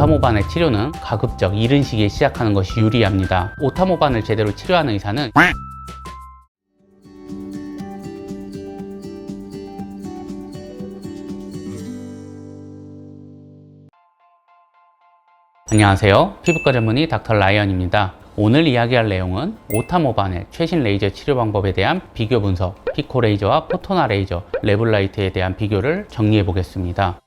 오타모반의 치료는 가급적 이른 시기에 시작하는 것이 유리합니다. 오타모반을 제대로 치료하는 의사는 안녕하세요. 피부과 전문의 닥터 라이언입니다. 오늘 이야기할 내용은 오타모반의 최신 레이저 치료 방법에 대한 비교 분석, 피코 레이저와 포토나 레이저, 레블라이트에 대한 비교를 정리해 보겠습니다.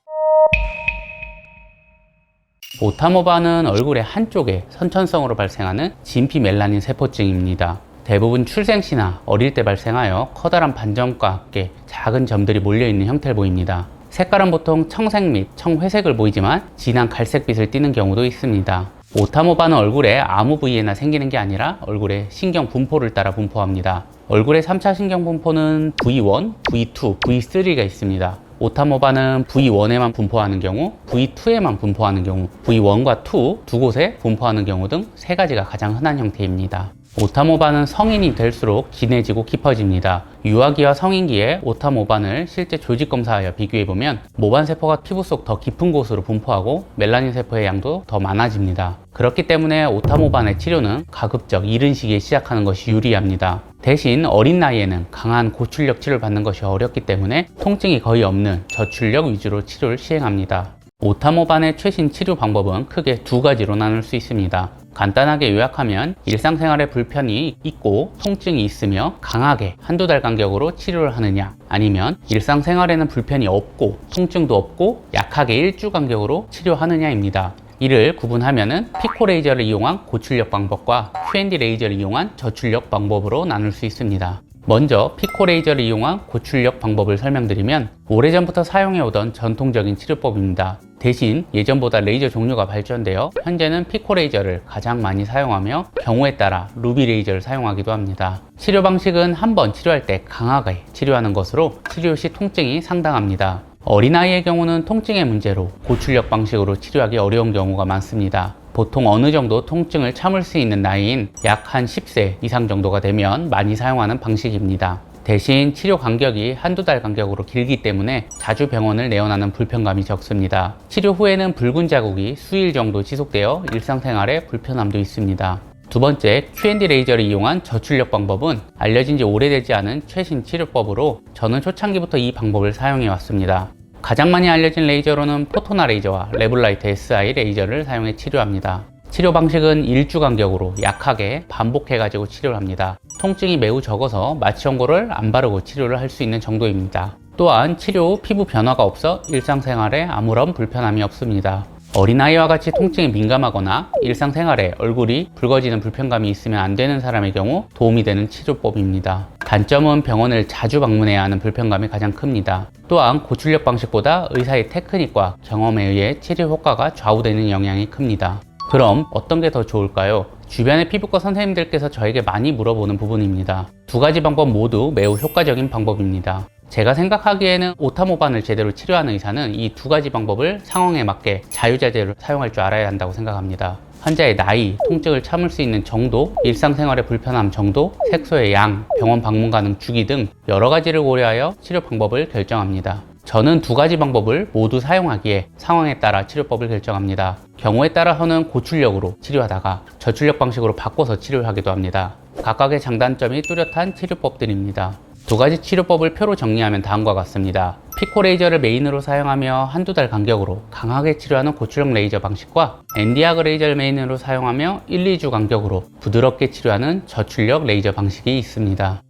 오타모반은 얼굴의 한쪽에 선천성으로 발생하는 진피 멜라닌 세포증입니다. 대부분 출생시나 어릴 때 발생하여 커다란 반점과 함께 작은 점들이 몰려있는 형태를 보입니다. 색깔은 보통 청색 및 청회색을 보이지만 진한 갈색빛을 띠는 경우도 있습니다. 오타모반은 얼굴의 아무 부위에나 생기는 게 아니라 얼굴의 신경 분포를 따라 분포합니다. 얼굴의 3차 신경 분포는 V1, V2, V3가 있습니다. 오타모반은 V1에만 분포하는 경우, V2에만 분포하는 경우, V1과 2 두 곳에 분포하는 경우 등 세 가지가 가장 흔한 형태입니다. 오타모반은 성인이 될수록 진해지고 깊어집니다. 유아기와 성인기에 오타모반을 실제 조직 검사하여 비교해보면 모반세포가 피부 속 더 깊은 곳으로 분포하고 멜라닌 세포의 양도 더 많아집니다. 그렇기 때문에 오타모반의 치료는 가급적 이른 시기에 시작하는 것이 유리합니다. 대신 어린 나이에는 강한 고출력 치료를 받는 것이 어렵기 때문에 통증이 거의 없는 저출력 위주로 치료를 시행합니다. 오타모반의 최신 치료 방법은 크게 두 가지로 나눌 수 있습니다. 간단하게 요약하면 일상생활에 불편이 있고 통증이 있으며 강하게 한두 달 간격으로 치료를 하느냐, 아니면 일상생활에는 불편이 없고 통증도 없고 약하게 일주 간격으로 치료하느냐입니다. 이를 구분하면은 피코 레이저를 이용한 고출력 방법과 Q&D 레이저를 이용한 저출력 방법으로 나눌 수 있습니다. 먼저 피코 레이저를 이용한 고출력 방법을 설명드리면 오래전부터 사용해오던 전통적인 치료법입니다. 대신 예전보다 레이저 종류가 발전되어 현재는 피코 레이저를 가장 많이 사용하며 경우에 따라 루비 레이저를 사용하기도 합니다. 치료 방식은 한번 치료할 때 강하게 치료하는 것으로 치료 시 통증이 상당합니다. 어린아이의 경우는 통증의 문제로 고출력 방식으로 치료하기 어려운 경우가 많습니다. 보통 어느 정도 통증을 참을 수 있는 나이인 약 한 10세 이상 정도가 되면 많이 사용하는 방식입니다. 대신 치료 간격이 한두 달 간격으로 길기 때문에 자주 병원을 내원하는 불편감이 적습니다. 치료 후에는 붉은 자국이 수일 정도 지속되어 일상생활에 불편함도 있습니다. 두 번째, Q&D 레이저를 이용한 저출력 방법은 알려진 지 오래되지 않은 최신 치료법으로 저는 초창기부터 이 방법을 사용해 왔습니다. 가장 많이 알려진 레이저로는 포토나 레이저와 레블라이트 SI 레이저를 사용해 치료합니다. 치료 방식은 일주 간격으로 약하게 반복해가지고 치료를 합니다. 통증이 매우 적어서 마취연고를 안 바르고 치료를 할 수 있는 정도입니다. 또한 치료 후 피부 변화가 없어 일상생활에 아무런 불편함이 없습니다. 어린아이와 같이 통증에 민감하거나 일상생활에 얼굴이 붉어지는 불편감이 있으면 안 되는 사람의 경우 도움이 되는 치료법입니다. 단점은 병원을 자주 방문해야 하는 불편감이 가장 큽니다. 또한 고출력 방식보다 의사의 테크닉과 경험에 의해 치료 효과가 좌우되는 영향이 큽니다. 그럼 어떤 게 더 좋을까요? 주변의 피부과 선생님들께서 저에게 많이 물어보는 부분입니다. 두 가지 방법 모두 매우 효과적인 방법입니다. 제가 생각하기에는 오타모반을 제대로 치료하는 의사는 이 두 가지 방법을 상황에 맞게 자유자재로 사용할 줄 알아야 한다고 생각합니다. 환자의 나이, 통증을 참을 수 있는 정도, 일상생활의 불편함 정도, 색소의 양, 병원 방문 가능 주기 등 여러 가지를 고려하여 치료 방법을 결정합니다. 저는 두 가지 방법을 모두 사용하기에 상황에 따라 치료법을 결정합니다. 경우에 따라서는 고출력으로 치료하다가 저출력 방식으로 바꿔서 치료를 하기도 합니다. 각각의 장단점이 뚜렷한 치료법들입니다. 두 가지 치료법을 표로 정리하면 다음과 같습니다. 피코 레이저를 메인으로 사용하며 한두 달 간격으로 강하게 치료하는 고출력 레이저 방식과 엔디아그 레이저를 메인으로 사용하며 1, 2주 간격으로 부드럽게 치료하는 저출력 레이저 방식이 있습니다.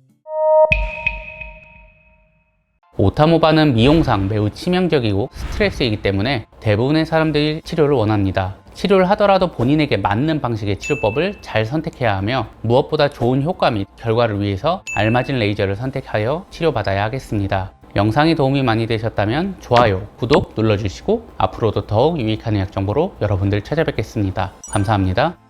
오타모반은 미용상 매우 치명적이고 스트레스이기 때문에 대부분의 사람들이 치료를 원합니다. 치료를 하더라도 본인에게 맞는 방식의 치료법을 잘 선택해야 하며 무엇보다 좋은 효과 및 결과를 위해서 알맞은 레이저를 선택하여 치료받아야 하겠습니다. 영상이 도움이 많이 되셨다면 좋아요, 구독 눌러주시고 앞으로도 더욱 유익한 의학 정보로 여러분들 찾아뵙겠습니다. 감사합니다.